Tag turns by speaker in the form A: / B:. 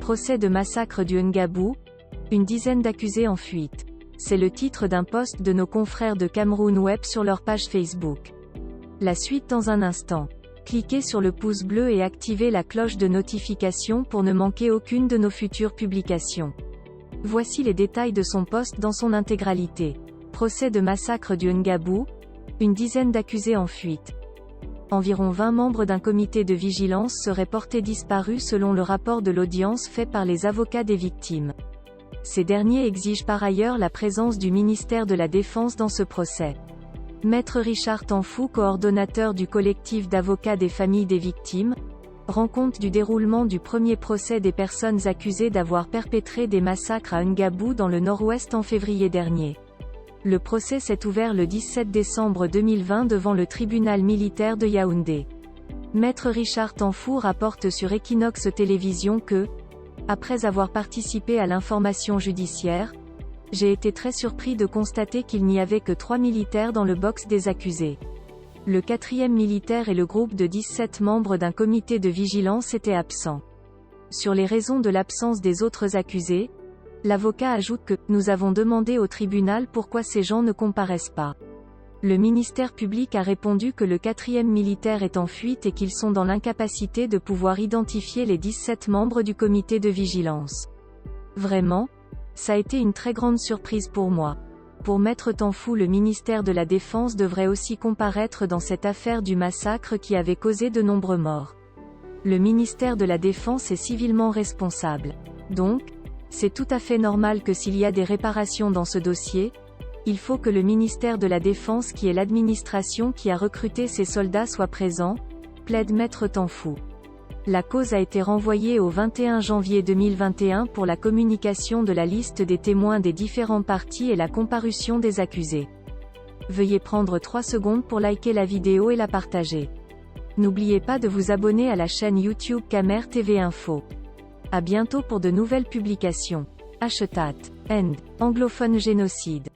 A: Procès de massacre du Ngabou, une dizaine d'accusés en fuite. C'est le titre d'un post de nos confrères de Cameroun Web sur leur page Facebook. La suite dans un instant. Cliquez sur le pouce bleu et activez la cloche de notification pour ne manquer aucune de nos futures publications. Voici les détails de son post dans son intégralité. Procès de massacre du Ngabou, une dizaine d'accusés en fuite. Environ 20 membres d'un comité de vigilance seraient portés disparus selon le rapport de l'audience fait par les avocats des victimes. Ces derniers exigent par ailleurs la présence du ministère de la Défense dans ce procès. Maître Richard Tanfou, coordonnateur du collectif d'avocats des familles des victimes, rend compte du déroulement du premier procès des personnes accusées d'avoir perpétré des massacres à Ngabou dans le nord-ouest en février dernier. Le procès s'est ouvert le 17 décembre 2020 devant le tribunal militaire de Yaoundé. Maître Richard Tanfou rapporte sur Equinox Télévision que, après avoir participé à l'information judiciaire, j'ai été très surpris de constater qu'il n'y avait que 3 militaires dans le box des accusés. Le 4e militaire et le groupe de 17 membres d'un comité de vigilance étaient absents. Sur les raisons de l'absence des autres accusés, l'avocat ajoute que « Nous avons demandé au tribunal pourquoi ces gens ne comparaissent pas. Le ministère public a répondu que le 4e militaire est en fuite et qu'ils sont dans l'incapacité de pouvoir identifier les 17 membres du comité de vigilance. Vraiment, ça a été une très grande surprise pour moi. Pour Maître Tanfou, le ministère de la Défense devrait aussi comparaître dans cette affaire du massacre qui avait causé de nombreux morts. Le ministère de la Défense est civilement responsable. Donc, c'est tout à fait normal que s'il y a des réparations dans ce dossier, il faut que le ministère de la Défense, qui est l'administration qui a recruté ces soldats, soit présent, plaide Maître Tanfou. La cause a été renvoyée au 21 janvier 2021 pour la communication de la liste des témoins des différents partis et la comparution des accusés. Veuillez prendre 3 secondes pour liker la vidéo et la partager. N'oubliez pas de vous abonner à la chaîne YouTube Camer TV Info. À bientôt pour de nouvelles publications. #End. Anglophone génocide.